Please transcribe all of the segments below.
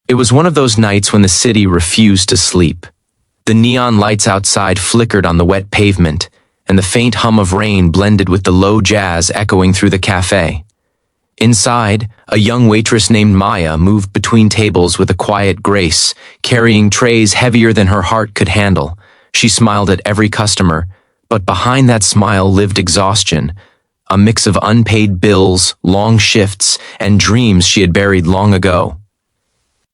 It was one of those nights when the city refused to sleep. The neon lights outside flickered on the wet pavement, and the faint hum of rain blended with the low jazz echoing through the cafe. Inside, a young waitress named Maya moved between tables with a quiet grace, carrying trays heavier than her heart could handle. She smiled at every customer, but behind that smile lived exhaustion, a mix of unpaid bills, long shifts, and dreams she had buried long ago.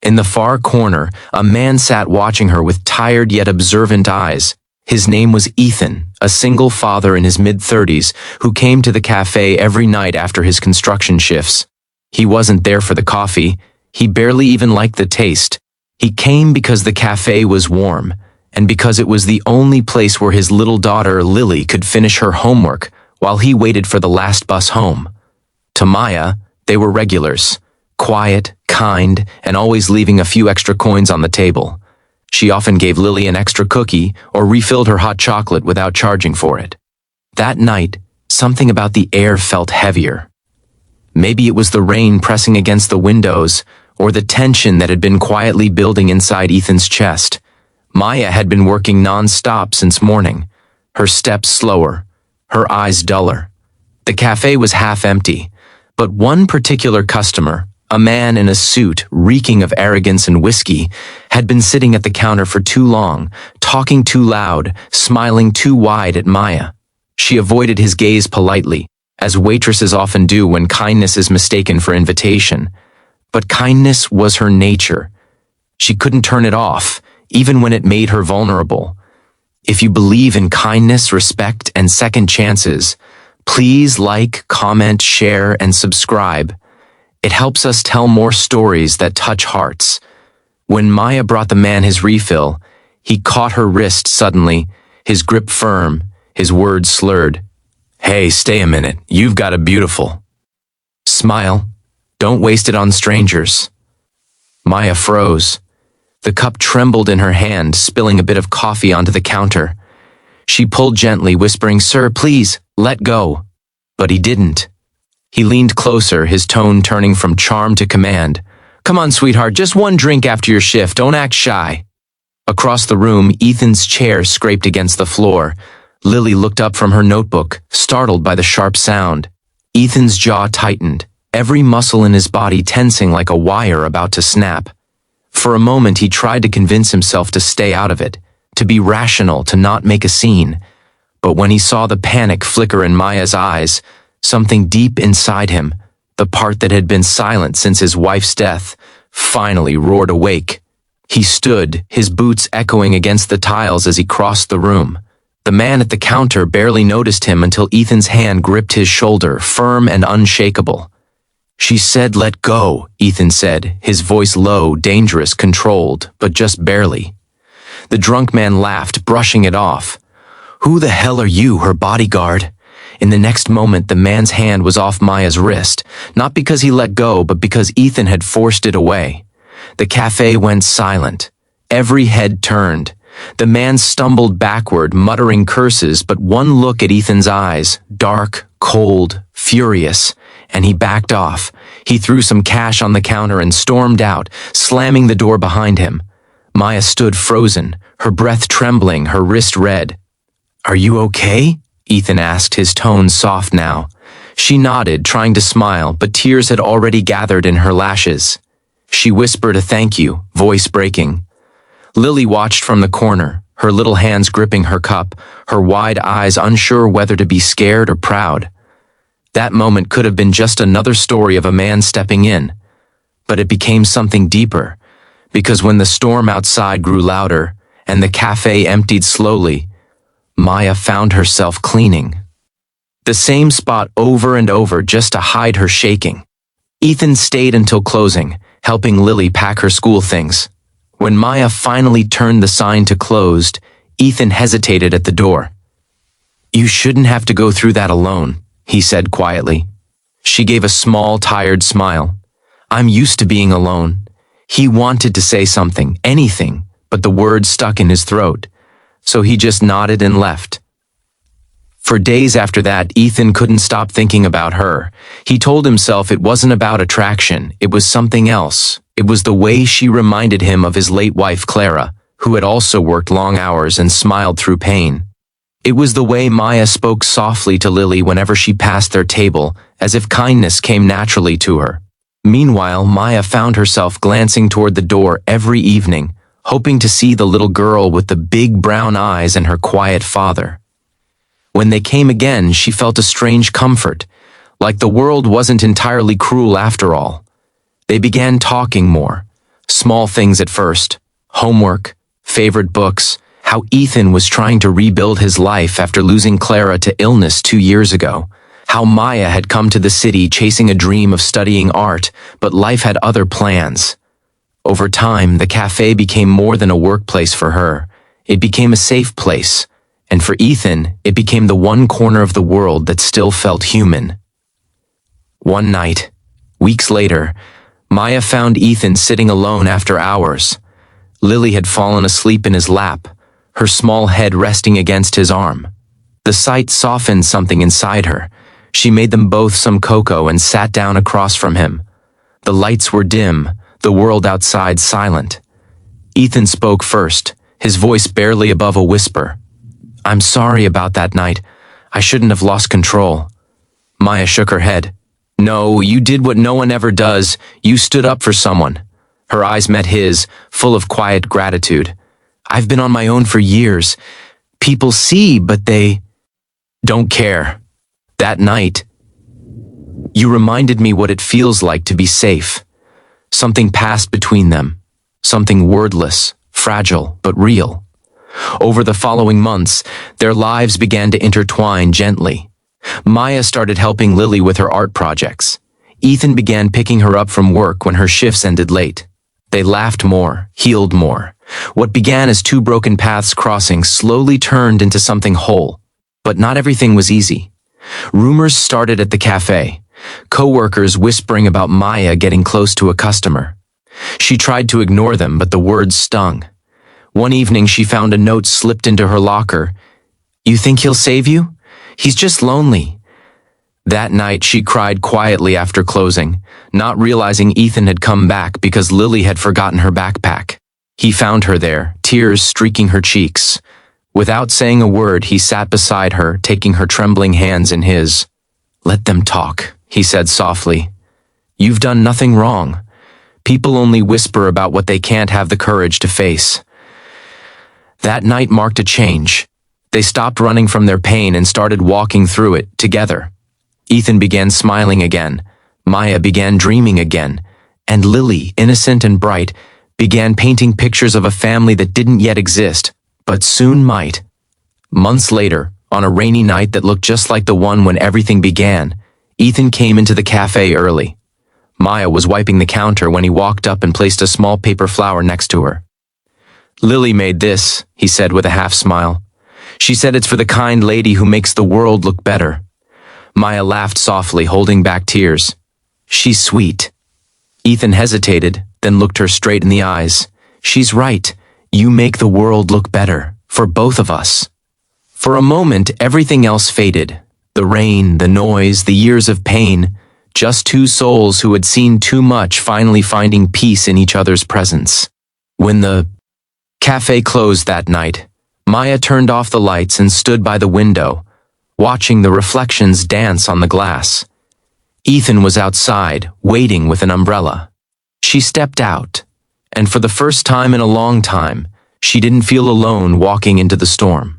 In the far corner, a man sat watching her with tired yet observant eyes. His name was Ethan, a single father in his mid-30s who came to the cafe every night after his construction shifts. He wasn't there for the coffee. He barely even liked the taste. He came because the cafe was warm, and because it was the only place where his little daughter, Lily, could finish her homework while he waited for the last bus home. To Maya, they were regulars, quiet, kind, and always leaving a few extra coins on the table. She often gave Lily an extra cookie or refilled her hot chocolate without charging for it. That night, something about the air felt heavier. Maybe it was the rain pressing against the windows or the tension that had been quietly building inside Ethan's chest. Maya had been working non-stop since morning, her steps slower, her eyes duller. The cafe was half empty, but one particular customer, a man in a suit reeking of arrogance and whiskey, had been sitting at the counter for too long, talking too loud, smiling too wide at Maya. She avoided his gaze politely, as waitresses often do when kindness is mistaken for invitation. But kindness was her nature. She couldn't turn it off, even when it made her vulnerable. If you believe in kindness, respect, and second chances, please like, comment, share, and subscribe. It helps us tell more stories that touch hearts. When Maya brought the man his refill, he caught her wrist suddenly, his grip firm, his words slurred. "Hey, stay a minute. You've got a beautiful smile. Don't waste it on strangers." Maya froze. The cup trembled in her hand, spilling a bit of coffee onto the counter. She pulled gently, whispering, "Sir, please, let go." But he didn't. He leaned closer, his tone turning from charm to command. "Come on, sweetheart, just one drink after your shift, don't act shy." Across the room, Ethan's chair scraped against the floor. Lily looked up from her notebook, startled by the sharp sound. Ethan's jaw tightened, every muscle in his body tensing like a wire about to snap. For a moment he tried to convince himself to stay out of it, to be rational, to not make a scene. But when he saw the panic flicker in Maya's eyes, something deep inside him, the part that had been silent since his wife's death, finally roared awake. He stood, his boots echoing against the tiles as he crossed the room. The man at the counter barely noticed him until Ethan's hand gripped his shoulder, firm and unshakable. "She said let go," Ethan said, his voice low, dangerous, controlled, but just barely. The drunk man laughed, brushing it off. "Who the hell are you, her bodyguard?" In the next moment, the man's hand was off Maya's wrist, not because he let go, but because Ethan had forced it away. The cafe went silent. Every head turned. The man stumbled backward, muttering curses, but one look at Ethan's eyes, dark, cold, furious, and he backed off. He threw some cash on the counter and stormed out, slamming the door behind him. Maya stood frozen, her breath trembling, her wrist red. "Are you okay?" Ethan asked, his tone soft now. She nodded, trying to smile, but tears had already gathered in her lashes. She whispered a thank you, voice breaking. Lily watched from the corner, her little hands gripping her cup, her wide eyes unsure whether to be scared or proud. That moment could have been just another story of a man stepping in. But it became something deeper, because when the storm outside grew louder and the cafe emptied slowly, Maya found herself cleaning. The same spot over and over just to hide her shaking. Ethan stayed until closing, helping Lily pack her school things. When Maya finally turned the sign to closed, Ethan hesitated at the door. "You shouldn't have to go through that alone," he said quietly. She gave a small, tired smile. "I'm used to being alone." He wanted to say something, anything, but the words stuck in his throat. So he just nodded and left. For days after that, Ethan couldn't stop thinking about her. He told himself it wasn't about attraction, it was something else. It was the way she reminded him of his late wife Clara, who had also worked long hours and smiled through pain. It was the way Maya spoke softly to Lily whenever she passed their table, as if kindness came naturally to her. Meanwhile, Maya found herself glancing toward the door every evening, hoping to see the little girl with the big brown eyes and her quiet father. When they came again, she felt a strange comfort, like the world wasn't entirely cruel after all. They began talking more. Small things at first. Homework, favorite books, how Ethan was trying to rebuild his life after losing Clara to illness 2 years ago. How Maya had come to the city chasing a dream of studying art, but life had other plans. Over time, the cafe became more than a workplace for her. It became a safe place. And for Ethan, it became the one corner of the world that still felt human. One night, weeks later, Maya found Ethan sitting alone after hours. Lily had fallen asleep in his lap, her small head resting against his arm. The sight softened something inside her. She made them both some cocoa and sat down across from him. The lights were dim, the world outside silent. Ethan spoke first, his voice barely above a whisper. "I'm sorry about that night. I shouldn't have lost control." Maya shook her head. "No, you did what no one ever does. You stood up for someone." Her eyes met his, full of quiet gratitude. "I've been on my own for years. People see, but they don't care. That night, you reminded me what it feels like to be safe. Something passed between them. Something wordless, fragile, but real." Over the following months, their lives began to intertwine gently. Maya started helping Lily with her art projects. Ethan began picking her up from work when her shifts ended late. They laughed more, healed more. What began as two broken paths crossing slowly turned into something whole. But not everything was easy. Rumors started at the cafe, co-workers whispering about Maya getting close to a customer. She tried to ignore them, but the words stung. One evening she found a note slipped into her locker. "You think he'll save you? He's just lonely." That night she cried quietly after closing, not realizing Ethan had come back because Lily had forgotten her backpack. He found her there, tears streaking her cheeks. Without saying a word, he sat beside her, taking her trembling hands in his. "Let them talk," he said softly. "You've done nothing wrong. People only whisper about what they can't have the courage to face." That night marked a change. They stopped running from their pain and started walking through it, together. Ethan began smiling again. Maya began dreaming again. And Lily, innocent and bright, began painting pictures of a family that didn't yet exist, but soon might. Months later, on a rainy night that looked just like the one when everything began, Ethan came into the cafe early. Maya was wiping the counter when he walked up and placed a small paper flower next to her. "Lily made this," he said with a half smile. "She said it's for the kind lady who makes the world look better." Maya laughed softly, holding back tears. "She's sweet." Ethan hesitated, then looked her straight in the eyes. "She's right. You make the world look better, for both of us." For a moment, everything else faded. The rain, the noise, the years of pain. Just two souls who had seen too much finally finding peace in each other's presence. When the cafe closed that night, Maya turned off the lights and stood by the window, watching the reflections dance on the glass. Ethan was outside, waiting with an umbrella. She stepped out, and for the first time in a long time, she didn't feel alone walking into the storm.